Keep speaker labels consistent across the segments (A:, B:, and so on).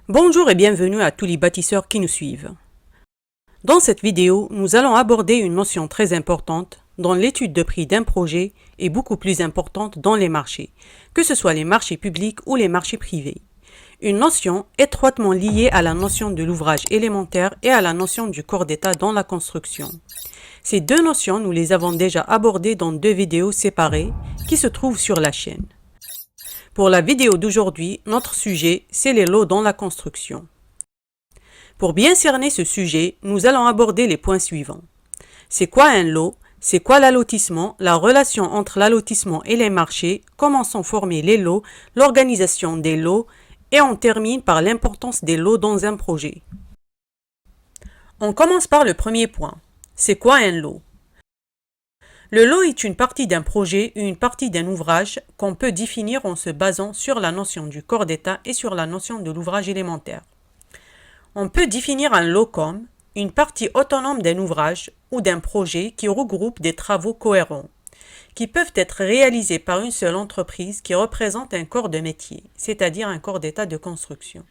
A: Bonjour et bienvenue à tous les bâtisseurs qui nous suivent. Dans cette vidéo, nous allons aborder une notion très importante dont l'étude de prix d'un projet est beaucoup plus importante dans les marchés, que ce soit les marchés publics ou les marchés privés. Une notion étroitement liée à la notion de l'ouvrage élémentaire et à la notion du corps d'état dans la construction. Ces deux notions, nous les avons déjà abordées dans deux vidéos séparées qui se trouvent sur la chaîne. Pour la vidéo d'aujourd'hui, notre sujet, c'est les lots dans la construction. Pour bien cerner ce sujet, nous allons aborder les points suivants. C'est quoi un lot? C'est quoi l'allotissement? La relation entre l'allotissement et les marchés? Comment sont formés les lots? L'organisation des lots? Et on termine par l'importance des lots dans un projet. On commence par le premier point. C'est quoi un lot? Le lot est une partie d'un projet ou une partie d'un ouvrage qu'on peut définir en se basant sur la notion du corps d'état et sur la notion de l'ouvrage élémentaire. On peut définir un lot comme une partie autonome d'un ouvrage ou d'un projet qui regroupe des travaux cohérents, qui peuvent être réalisés par une seule entreprise qui représente un corps de métier, c'est-à-dire un corps d'état de construction.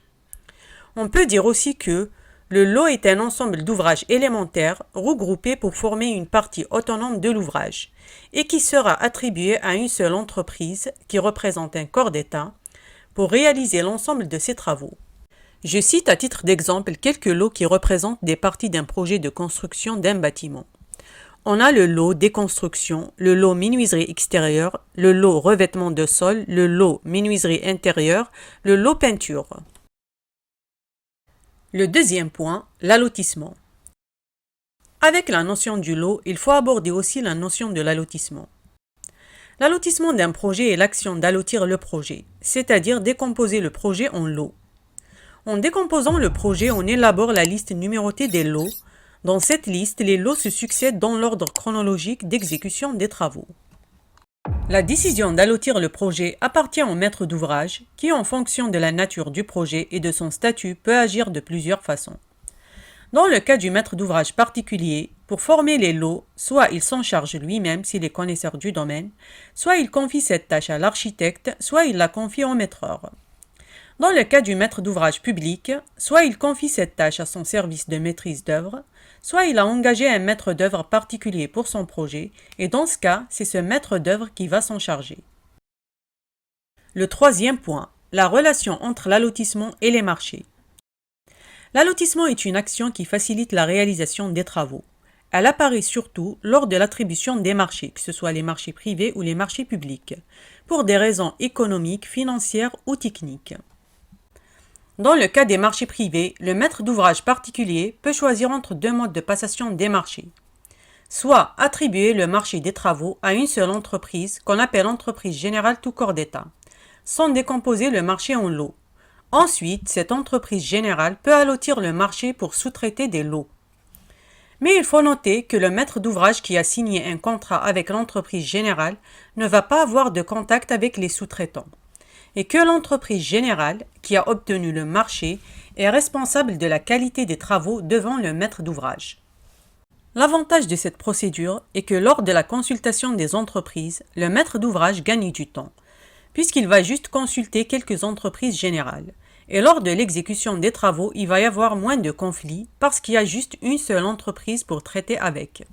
A: On peut dire aussi que le lot est un ensemble d'ouvrages élémentaires regroupés pour former une partie autonome de l'ouvrage et qui sera attribué à une seule entreprise qui représente un corps d'état pour réaliser l'ensemble de ses travaux. Je cite à titre d'exemple quelques lots qui représentent des parties d'un projet de construction d'un bâtiment. On a le lot déconstruction, le lot menuiserie extérieure, le lot revêtement de sol, le lot menuiserie intérieure, le lot peinture. Le deuxième point, l'allotissement. Avec la notion du lot, il faut aborder aussi la notion de l'allotissement. L'allotissement d'un projet est l'action d'allotir le projet, c'est-à-dire décomposer le projet en lots. En décomposant le projet, on élabore la liste numérotée des lots. Dans cette liste, les lots se succèdent dans l'ordre chronologique d'exécution des travaux. La décision d'allotir le projet appartient au maître d'ouvrage qui, en fonction de la nature du projet et de son statut, peut agir de plusieurs façons. Dans le cas du maître d'ouvrage particulier, pour former les lots, soit il s'en charge lui-même s'il est connaisseur du domaine, soit il confie cette tâche à l'architecte, soit il la confie au maîtreur. Dans le cas du maître d'ouvrage public, soit il confie cette tâche à son service de maîtrise d'œuvre, soit il a engagé un maître d'œuvre particulier pour son projet, et dans ce cas, c'est ce maître d'œuvre qui va s'en charger. Le troisième point, la relation entre l'allotissement et les marchés. L'allotissement est une action qui facilite la réalisation des travaux. Elle apparaît surtout lors de l'attribution des marchés, que ce soit les marchés privés ou les marchés publics, pour des raisons économiques, financières ou techniques. Dans le cas des marchés privés, le maître d'ouvrage particulier peut choisir entre deux modes de passation des marchés. Soit attribuer le marché des travaux à une seule entreprise qu'on appelle entreprise générale tout corps d'état, sans décomposer le marché en lots. Ensuite, cette entreprise générale peut allotir le marché pour sous-traiter des lots. Mais il faut noter que le maître d'ouvrage qui a signé un contrat avec l'entreprise générale ne va pas avoir de contact avec les sous-traitants, et que l'entreprise générale, qui a obtenu le marché, est responsable de la qualité des travaux devant le maître d'ouvrage. L'avantage de cette procédure est que lors de la consultation des entreprises, le maître d'ouvrage gagne du temps, puisqu'il va juste consulter quelques entreprises générales. Et lors de l'exécution des travaux, il va y avoir moins de conflits parce qu'il y a juste une seule entreprise pour traiter avec.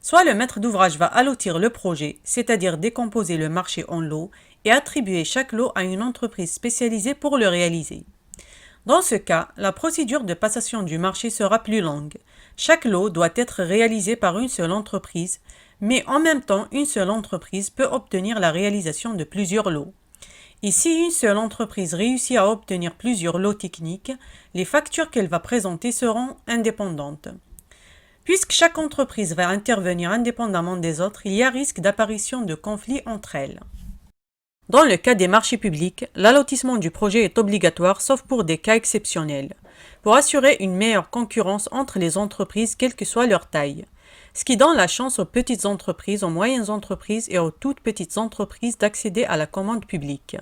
A: Soit le maître d'ouvrage va allotir le projet, c'est-à-dire décomposer le marché en lots et attribuer chaque lot à une entreprise spécialisée pour le réaliser. Dans ce cas, la procédure de passation du marché sera plus longue. Chaque lot doit être réalisé par une seule entreprise, mais en même temps, une seule entreprise peut obtenir la réalisation de plusieurs lots. Et si une seule entreprise réussit à obtenir plusieurs lots techniques, les factures qu'elle va présenter seront indépendantes. Puisque chaque entreprise va intervenir indépendamment des autres, il y a risque d'apparition de conflits entre elles. Dans le cas des marchés publics, l'allotissement du projet est obligatoire sauf pour des cas exceptionnels, pour assurer une meilleure concurrence entre les entreprises quelle que soit leur taille, ce qui donne la chance aux petites entreprises, aux moyennes entreprises et aux toutes petites entreprises d'accéder à la commande publique.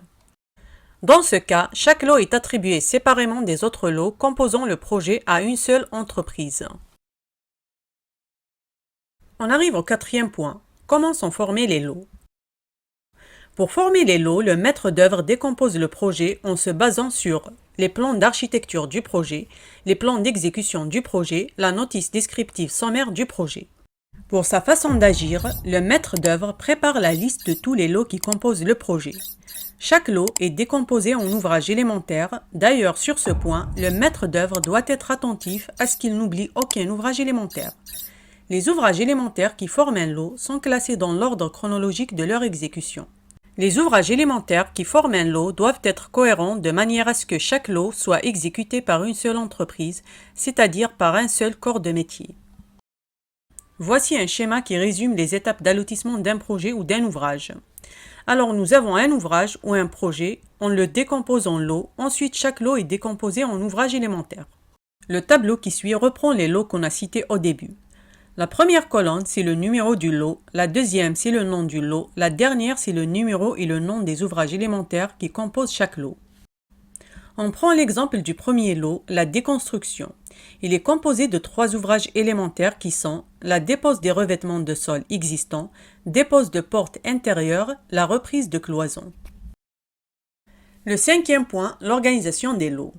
A: Dans ce cas, chaque lot est attribué séparément des autres lots composant le projet à une seule entreprise. On arrive au quatrième point. Comment sont formés les lots? Pour former les lots, le maître d'œuvre décompose le projet en se basant sur les plans d'architecture du projet, les plans d'exécution du projet, la notice descriptive sommaire du projet. Pour sa façon d'agir, le maître d'œuvre prépare la liste de tous les lots qui composent le projet. Chaque lot est décomposé en ouvrages élémentaires. D'ailleurs, sur ce point, le maître d'œuvre doit être attentif à ce qu'il n'oublie aucun ouvrage élémentaire. Les ouvrages élémentaires qui forment un lot sont classés dans l'ordre chronologique de leur exécution. Les ouvrages élémentaires qui forment un lot doivent être cohérents de manière à ce que chaque lot soit exécuté par une seule entreprise, c'est-à-dire par un seul corps de métier. Voici un schéma qui résume les étapes d'allotissement d'un projet ou d'un ouvrage. Alors nous avons un ouvrage ou un projet, on le décompose en lots, ensuite chaque lot est décomposé en ouvrages élémentaires. Le tableau qui suit reprend les lots qu'on a cités au début. La première colonne, c'est le numéro du lot, la deuxième, c'est le nom du lot, la dernière, c'est le numéro et le nom des ouvrages élémentaires qui composent chaque lot. On prend l'exemple du premier lot, la déconstruction. Il est composé de 3 ouvrages élémentaires qui sont la dépose des revêtements de sol existants, dépose de portes intérieures, la reprise de cloisons. Le 5e point, l'organisation des lots.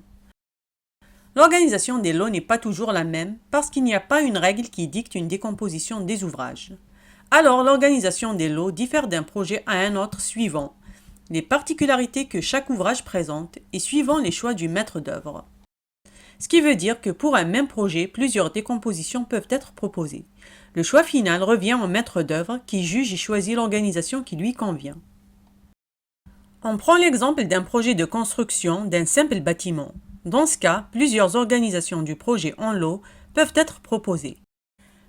A: L'organisation des lots n'est pas toujours la même parce qu'il n'y a pas une règle qui dicte une décomposition des ouvrages. Alors l'organisation des lots diffère d'un projet à un autre suivant les particularités que chaque ouvrage présente et suivant les choix du maître d'œuvre. Ce qui veut dire que pour un même projet, plusieurs décompositions peuvent être proposées. Le choix final revient au maître d'œuvre qui juge et choisit l'organisation qui lui convient. On prend l'exemple d'un projet de construction d'un simple bâtiment. Dans ce cas, plusieurs organisations du projet en lot peuvent être proposées.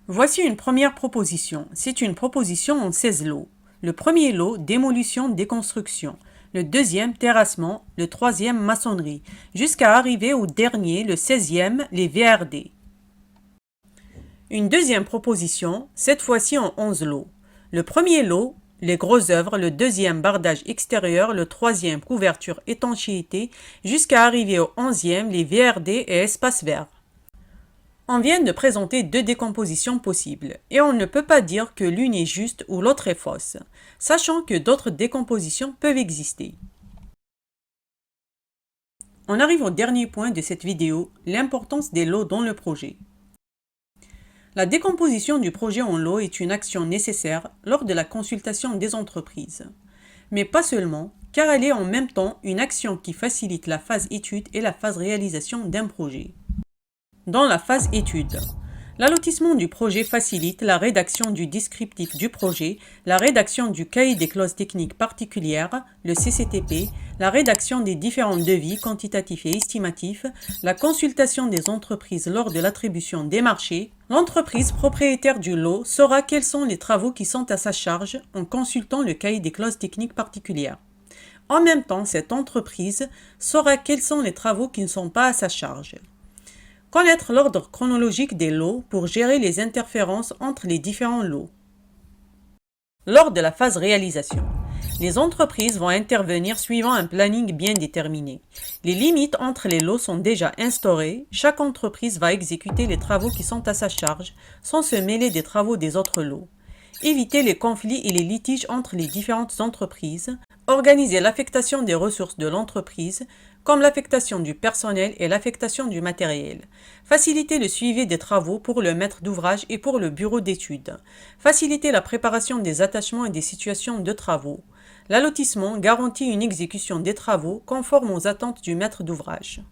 A: Voici une première proposition. C'est une proposition en 16 lots. Le premier lot, démolition, déconstruction. Le deuxième, terrassement. Le troisième, maçonnerie. Jusqu'à arriver au dernier, le 16e, les VRD. Une deuxième proposition, cette fois-ci en 11 lots. Le premier lot, les grosses œuvres, le deuxième bardage extérieur, le troisième couverture étanchéité, jusqu'à arriver au 11e, les VRD et espaces verts. On vient de présenter 2 décompositions possibles, et on ne peut pas dire que l'une est juste ou l'autre est fausse, sachant que d'autres décompositions peuvent exister. On arrive au dernier point de cette vidéo, l'importance des lots dans le projet. La décomposition du projet en lots est une action nécessaire lors de la consultation des entreprises. Mais pas seulement, car elle est en même temps une action qui facilite la phase étude et la phase réalisation d'un projet. Dans la phase étude, l'allotissement du projet facilite la rédaction du descriptif du projet, la rédaction du cahier des clauses techniques particulières, le CCTP, la rédaction des différents devis quantitatifs et estimatifs, la consultation des entreprises lors de l'attribution des marchés. L'entreprise propriétaire du lot saura quels sont les travaux qui sont à sa charge en consultant le cahier des clauses techniques particulières. En même temps, cette entreprise saura quels sont les travaux qui ne sont pas à sa charge. Connaître l'ordre chronologique des lots pour gérer les interférences entre les différents lots. Lors de la phase réalisation, les entreprises vont intervenir suivant un planning bien déterminé. Les limites entre les lots sont déjà instaurées. Chaque entreprise va exécuter les travaux qui sont à sa charge sans se mêler des travaux des autres lots. Éviter les conflits et les litiges entre les différentes entreprises. Organiser l'affectation des ressources de l'entreprise, comme l'affectation du personnel et l'affectation du matériel. Faciliter le suivi des travaux pour le maître d'ouvrage et pour le bureau d'études. Faciliter la préparation des attachements et des situations de travaux. L'allotissement garantit une exécution des travaux conforme aux attentes du maître d'ouvrage.